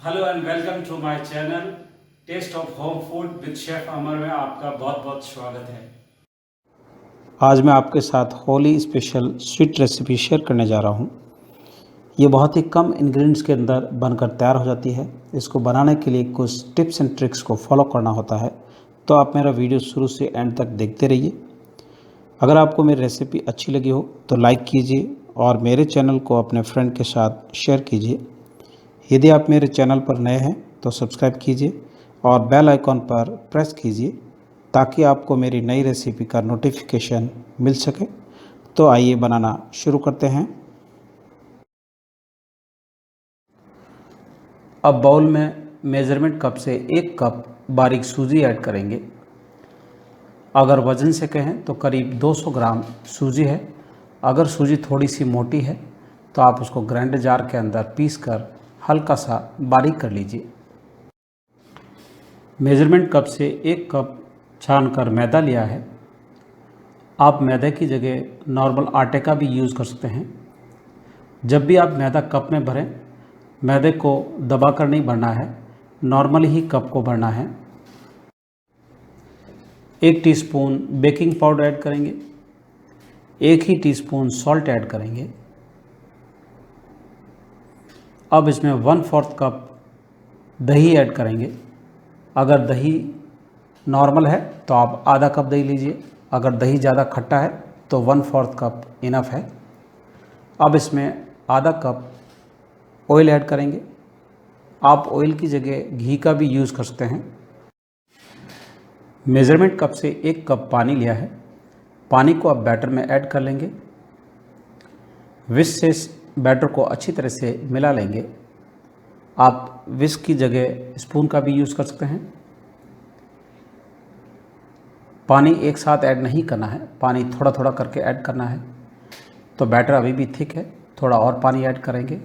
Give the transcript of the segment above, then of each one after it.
Hello and welcome to my channel taste of home food with chef Amar में आपका बहुत बहुत स्वागत है। आज मैं आपके साथ Holi special sweet recipe share करने जा रहा हूँ। ये बहुत ही कम इंग्रेडिएंट्स के अंदर बनकर तैयार हो जाती है। इसको बनाने के लिए कुछ टिप्स एंड ट्रिक्स को फॉलो करना होता है, तो आप मेरा वीडियो शुरू से एंड तक देखते रहिए। अगर आपको मेरी रेसिपी अच्छी लगी हो तो लाइक कीजिए और मेरे चैनल को अपने फ्रेंड के साथ शेयर कीजिए। यदि आप मेरे चैनल पर नए हैं तो सब्सक्राइब कीजिए और बेल आइकॉन पर प्रेस कीजिए ताकि आपको मेरी नई रेसिपी का नोटिफिकेशन मिल सके। तो आइए बनाना शुरू करते हैं। अब बाउल में मेज़रमेंट कप से 1 कप बारीक सूजी ऐड करेंगे। अगर वज़न से कहें तो करीब 200 ग्राम सूजी है। अगर सूजी थोड़ी सी मोटी है तो आप उसको ग्राइंडर जार के अंदर पीस कर हल्का सा बारीक कर लीजिए। मेज़रमेंट कप से 1 कप छानकर मैदा लिया है। आप मैदे की जगह नॉर्मल आटे का भी यूज़ कर सकते हैं। जब भी आप मैदा कप में भरें, मैदे को दबाकर नहीं भरना है, नॉर्मली ही कप को भरना है। 1 टीस्पून बेकिंग पाउडर ऐड करेंगे। 1 ही टीस्पून सॉल्ट ऐड करेंगे। अब इसमें 1/4 कप दही ऐड करेंगे। अगर दही नॉर्मल है तो आप आधा कप दही लीजिए। अगर दही ज़्यादा खट्टा है तो 1/4 कप इनफ है। अब इसमें आधा कप ऑयल ऐड करेंगे। आप ऑयल की जगह घी का भी यूज़ कर सकते हैं। मेज़रमेंट कप से 1 कप पानी लिया है। पानी को आप बैटर में ऐड कर लेंगे। विस्क से बैटर को अच्छी तरह से मिला लेंगे। आप विस्क की जगह स्पून का भी यूज़ कर सकते हैं। पानी एक साथ ऐड नहीं करना है, पानी थोड़ा थोड़ा करके ऐड करना है। तो बैटर अभी भी थिक है, थोड़ा और पानी ऐड करेंगे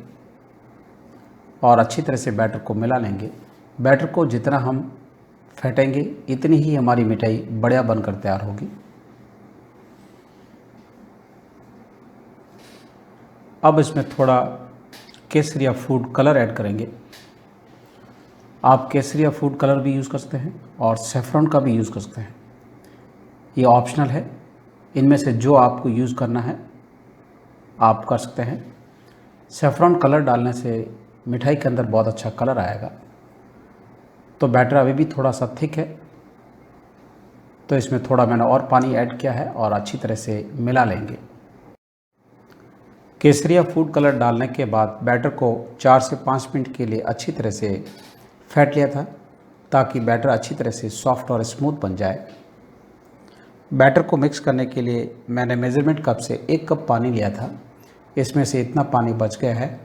और अच्छी तरह से बैटर को मिला लेंगे। बैटर को जितना हम फेंटेंगे इतनी ही हमारी मिठाई बढ़िया बनकर तैयार होगी। अब इसमें थोड़ा केसरिया फूड कलर ऐड करेंगे। आप केसरिया फूड कलर भी यूज़ कर सकते हैं और सेफ्रॉन का भी यूज़ कर सकते हैं। ये ऑप्शनल है, इनमें से जो आपको यूज़ करना है आप कर सकते हैं। सेफ्रॉन कलर डालने से मिठाई के अंदर बहुत अच्छा कलर आएगा। तो बैटर अभी भी थोड़ा सा थिक है, तो इसमें थोड़ा मैंने और पानी ऐड किया है और अच्छी तरह से मिला लेंगे। केसरिया फूड कलर डालने के बाद बैटर को 4 से 5 मिनट के लिए अच्छी तरह से फेंट लिया था ताकि बैटर अच्छी तरह से सॉफ्ट और स्मूथ बन जाए। बैटर को मिक्स करने के लिए मैंने मेज़रमेंट कप से 1 कप पानी लिया था। इसमें से इतना पानी बच गया है।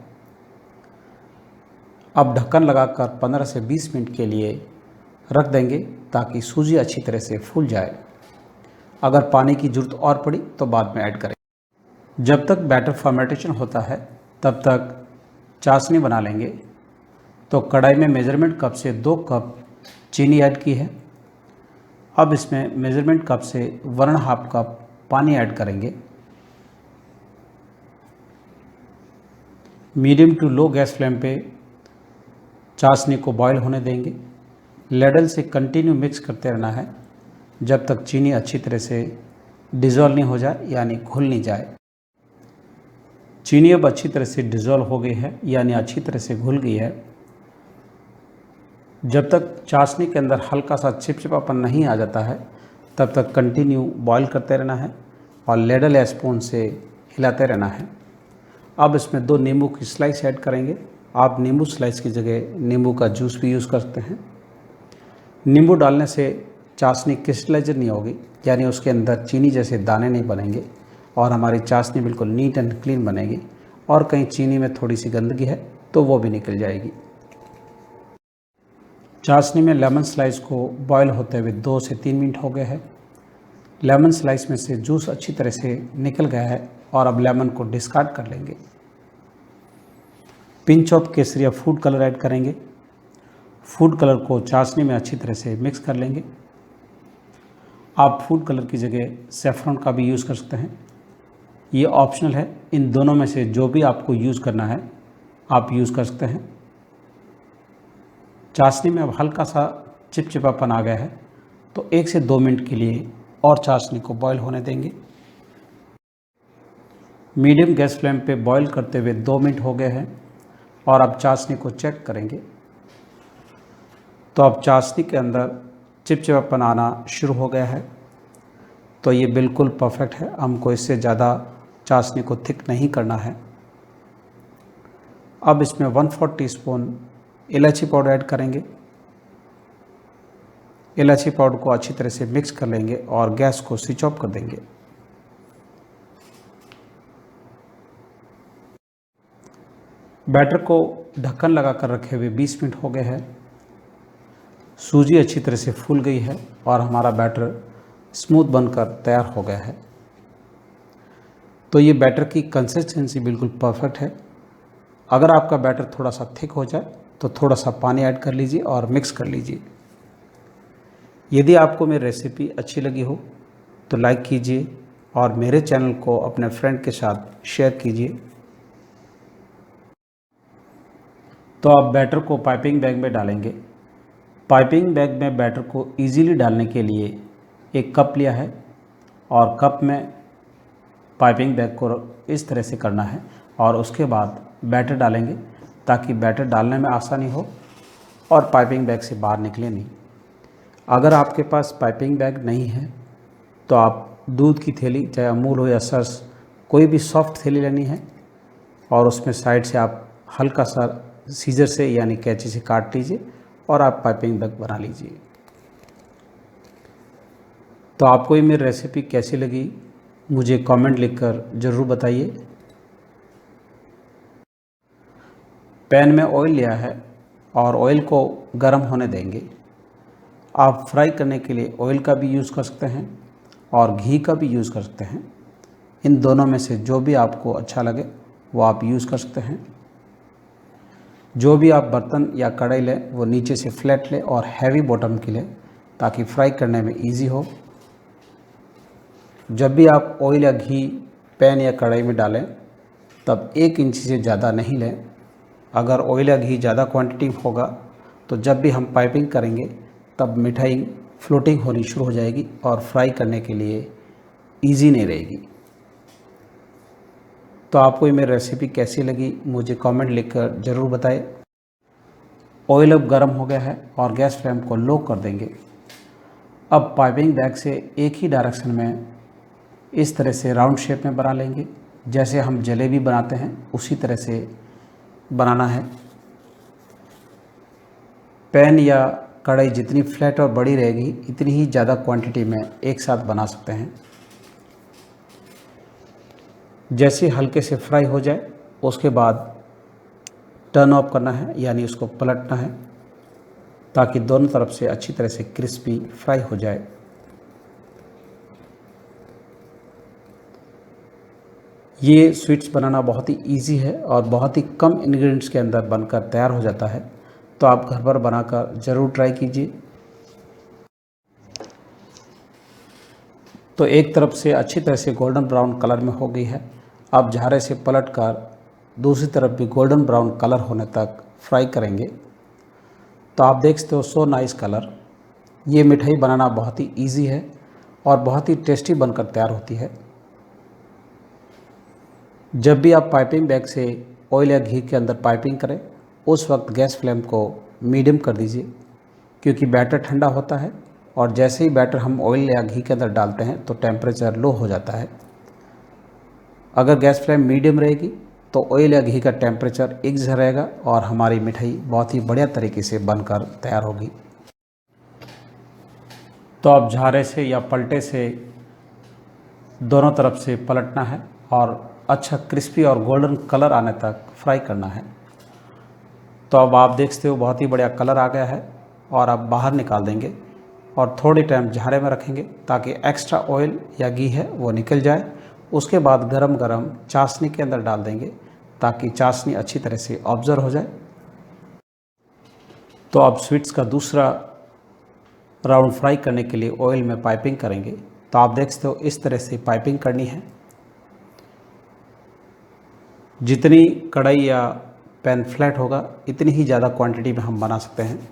अब ढक्कन लगाकर 15 से 20 मिनट के लिए रख देंगे ताकि सूजी अच्छी तरह से फूल जाए। अगर पानी की ज़रूरत और पड़ी तो बाद में ऐड करें। जब तक बैटर फर्मेंटेशन होता है तब तक चाशनी बना लेंगे। तो कढ़ाई में मेज़रमेंट कप से 2 कप चीनी ऐड की है। अब इसमें मेज़रमेंट कप से 1.5 कप पानी ऐड करेंगे। Medium to low gas flame पे चाशनी को बॉईल होने देंगे। लेडल से कंटिन्यू मिक्स करते रहना है जब तक चीनी अच्छी तरह से डिज़ोल्व नहीं हो जाए, यानी घुल नहीं जाए। चीनी अब अच्छी तरह से डिज़ोल्व हो गई है, यानी अच्छी तरह से घुल गई है। जब तक चाशनी के अंदर हल्का सा चिपचिपापन नहीं आ जाता है तब तक कंटिन्यू बॉईल करते रहना है और लेडल या स्पून से हिलाते रहना है। अब इसमें 2 नींबू की स्लाइस ऐड करेंगे। आप नींबू स्लाइस की जगह नींबू का जूस भी यूज़ कर सकते हैं। नींबू डालने से चाशनी क्रिस्टलाइजर नहीं होगी, यानी उसके अंदर चीनी जैसे दाने नहीं बनेंगे और हमारी चाशनी बिल्कुल नीट एंड क्लीन बनेगी। और कहीं चीनी में थोड़ी सी गंदगी है तो वो भी निकल जाएगी। चाशनी में लेमन स्लाइस को बॉईल होते हुए 2 से 3 मिनट हो गए हैं। लेमन स्लाइस में से जूस अच्छी तरह से निकल गया है और अब लेमन को डिस्कार्ड कर लेंगे। Pinch of Kesariya food colour add करेंगे। फूड कलर को चाशनी में अच्छी तरह से मिक्स कर लेंगे। आप फूड कलर की जगह सेफ्रॉन का भी यूज़ कर सकते हैं, ये ऑप्शनल है। इन दोनों में से जो भी आपको यूज़ करना है आप यूज़ कर सकते हैं। चाशनी में अब हल्का सा चिपचिपापन आ गया है, तो 1 से 2 मिनट के लिए और चाशनी को बॉईल होने देंगे। मीडियम गैस फ्लेम पे बॉईल करते हुए 2 मिनट हो गए हैं और अब चाशनी को चेक करेंगे। तो अब चाशनी के अंदर चिपचिपापन आना शुरू हो गया है, तो ये बिल्कुल परफेक्ट है। हमको इससे ज़्यादा चाशनी को थिक नहीं करना है। अब इसमें 1/4 टीस्पून इलायची पाउडर ऐड करेंगे। इलायची पाउडर को अच्छी तरह से मिक्स कर लेंगे और गैस को स्विच ऑफ कर देंगे। बैटर को ढक्कन लगा कर रखे हुए 20 मिनट हो गए हैं। सूजी अच्छी तरह से फूल गई है और हमारा बैटर स्मूथ बनकर तैयार हो गया है। तो ये बैटर की कंसिस्टेंसी बिल्कुल परफेक्ट है। अगर आपका बैटर थोड़ा सा थिक हो जाए तो थोड़ा सा पानी ऐड कर लीजिए और मिक्स कर लीजिए। यदि आपको मेरी रेसिपी अच्छी लगी हो तो लाइक कीजिए और मेरे चैनल को अपने फ्रेंड के साथ शेयर कीजिए। तो आप बैटर को पाइपिंग बैग में डालेंगे। पाइपिंग बैग में बैटर को इजीली डालने के लिए एक कप लिया है और कप में पाइपिंग बैग को इस तरह से करना है और उसके बाद बैटर डालेंगे ताकि बैटर डालने में आसानी हो और पाइपिंग बैग से बाहर निकले नहीं। अगर आपके पास पाइपिंग बैग नहीं है तो आप दूध की थैली, चाहे अमूल हो या सर्स, कोई भी सॉफ्ट थैली लेनी है और उसमें साइड से आप हल्का सा सीजर से यानी कैंची से काट लीजिए और आप पाइपिंग बैग बना लीजिए। तो आपको ये मेरी रेसिपी कैसी लगी मुझे कमेंट लिखकर ज़रूर बताइए। पैन में ऑयल लिया है और ऑयल को गर्म होने देंगे। आप फ्राई करने के लिए ऑयल का भी यूज़ कर सकते हैं और घी का भी यूज़ कर सकते हैं। इन दोनों में से जो भी आपको अच्छा लगे वो आप यूज़ कर सकते हैं। जो भी आप बर्तन या कढ़ाई लें वो नीचे से फ्लैट लें और हैवी बॉटम की लें ताकि फ्राई करने में इजी हो। जब भी आप ऑयल या घी पैन या कढ़ाई में डालें तब 1 इंच से ज़्यादा नहीं लें। अगर ऑयल या घी ज़्यादा क्वांटिटी होगा तो जब भी हम पाइपिंग करेंगे तब मिठाई फ्लोटिंग होनी शुरू हो जाएगी और फ्राई करने के लिए इजी नहीं रहेगी। तो आपको ये मेरी रेसिपी कैसी लगी मुझे कमेंट लिखकर ज़रूर बताएं। ऑयल अब गर्म हो गया है और गैस फ्लेम को लो कर देंगे। अब पाइपिंग बैग से एक ही डायरेक्शन में इस तरह से राउंड शेप में बना लेंगे। जैसे हम जलेबी बनाते हैं उसी तरह से बनाना है। पैन या कढ़ाई जितनी फ्लैट और बड़ी रहेगी इतनी ही ज़्यादा क्वांटिटी में एक साथ बना सकते हैं। जैसे हल्के से फ्राई हो जाए उसके बाद टर्न ऑफ करना है, यानी उसको पलटना है ताकि दोनों तरफ से अच्छी तरह से क्रिस्पी फ्राई हो जाए। ये स्वीट्स बनाना बहुत ही इजी है और बहुत ही कम इंग्रेडिएंट्स के अंदर बनकर तैयार हो जाता है। तो आप घर पर बनाकर ज़रूर ट्राई कीजिए। तो एक तरफ से अच्छी तरह से गोल्डन ब्राउन कलर में हो गई है। अब झारे से पलटकर दूसरी तरफ भी गोल्डन ब्राउन कलर होने तक फ्राई करेंगे। तो आप देख सकते हो सो नाइस कलर। ये मिठाई बनाना बहुत ही इजी है और बहुत ही टेस्टी बनकर तैयार होती है। जब भी आप पाइपिंग बैग से ऑयल या घी के अंदर पाइपिंग करें उस वक्त गैस फ्लेम को मीडियम कर दीजिए, क्योंकि बैटर ठंडा होता है और जैसे ही बैटर हम ऑयल या घी के अंदर डालते हैं तो टेम्परेचर लो हो जाता है। अगर गैस फ्लेम मीडियम रहेगी तो ऑयल या घी का टेम्परेचर एक जैसा रहेगा और हमारी मिठाई बहुत ही बढ़िया तरीके से बनकर तैयार होगी। तो अब झारे से या पलटे से दोनों तरफ से पलटना है और अच्छा क्रिस्पी और गोल्डन कलर आने तक फ्राई करना है। तो अब आप देख सकते हो बहुत ही बढ़िया कलर आ गया है और आप बाहर निकाल देंगे और थोड़ी टाइम झारे में रखेंगे ताकि एक्स्ट्रा ऑयल या घी है वो निकल जाए। उसके बाद गरम गरम चाशनी के अंदर डाल देंगे ताकि चाशनी अच्छी तरह से ऑब्जर्व हो जाए। तो अब स्वीट्स का दूसरा राउंड फ्राई करने के लिए ऑयल में पाइपिंग करेंगे। तो आप देख सकते हो इस तरह से पाइपिंग करनी है। जितनी कढ़ाई या पैन फ्लैट होगा, इतनी ही ज़्यादा क्वांटिटी में हम बना सकते हैं।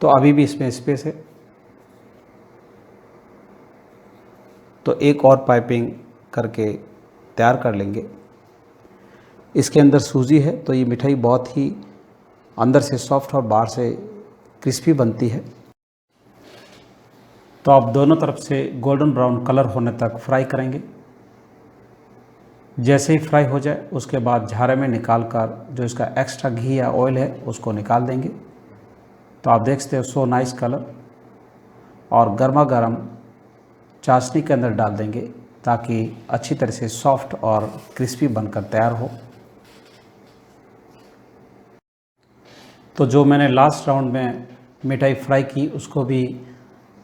तो अभी भी इसमें स्पेस है, तो एक और पाइपिंग करके तैयार कर लेंगे। इसके अंदर सूजी है तो ये मिठाई बहुत ही अंदर से सॉफ्ट और बाहर से क्रिस्पी बनती है। तो आप दोनों तरफ से गोल्डन ब्राउन कलर होने तक फ्राई करेंगे। जैसे ही फ्राई हो जाए उसके बाद झारे में निकाल कर जो इसका एक्स्ट्रा घी या ऑयल है उसको निकाल देंगे। तो आप देख सकते हो सो नाइस कलर। और गर्मा गर्म चाशनी के अंदर डाल देंगे ताकि अच्छी तरह से सॉफ्ट और क्रिस्पी बनकर तैयार हो। तो जो मैंने लास्ट राउंड में मिठाई फ्राई की उसको भी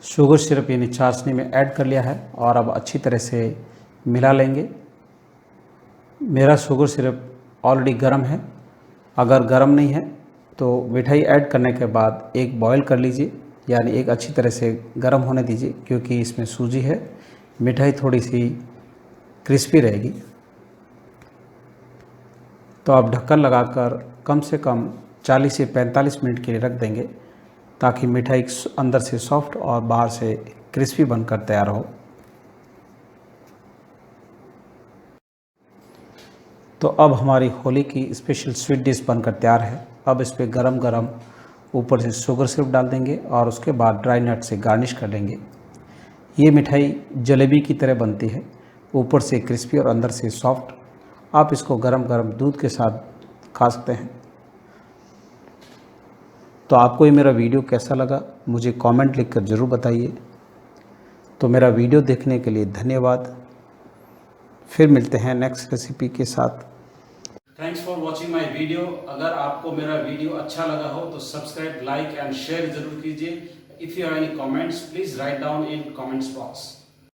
शुगर सिरप यानी चाशनी में ऐड कर लिया है और अब अच्छी तरह से मिला लेंगे। मेरा शुगर सिरप ऑलरेडी गर्म है। अगर गर्म नहीं है तो मिठाई ऐड करने के बाद एक बॉईल कर लीजिए, यानी एक अच्छी तरह से गर्म होने दीजिए, क्योंकि इसमें सूजी है, मिठाई थोड़ी सी क्रिस्पी रहेगी। तो आप ढक्कन लगाकर कम से कम 40 से 45 मिनट के लिए रख देंगे ताकि मिठाई अंदर से सॉफ्ट और बाहर से क्रिस्पी बनकर तैयार हो। तो अब हमारी होली की स्पेशल स्वीट डिश बनकर तैयार है। अब इस पर गरम गरम ऊपर से शुगर सिरप डाल देंगे और उसके बाद ड्राई नट से गार्निश कर लेंगे। ये मिठाई जलेबी की तरह बनती है, ऊपर से क्रिस्पी और अंदर से सॉफ्ट। आप इसको गरम गरम दूध के साथ खा सकते हैं। तो आपको ये मेरा वीडियो कैसा लगा मुझे कमेंट लिखकर ज़रूर बताइए। तो मेरा वीडियो देखने के लिए धन्यवाद। फिर मिलते हैं नेक्स्ट रेसिपी के साथ। Thanks for watching my video. अगर आपको मेरा वीडियो अच्छा लगा हो तो सब्सक्राइब, लाइक एंड शेयर जरूर कीजिए। If you have any comments please write down in comments box.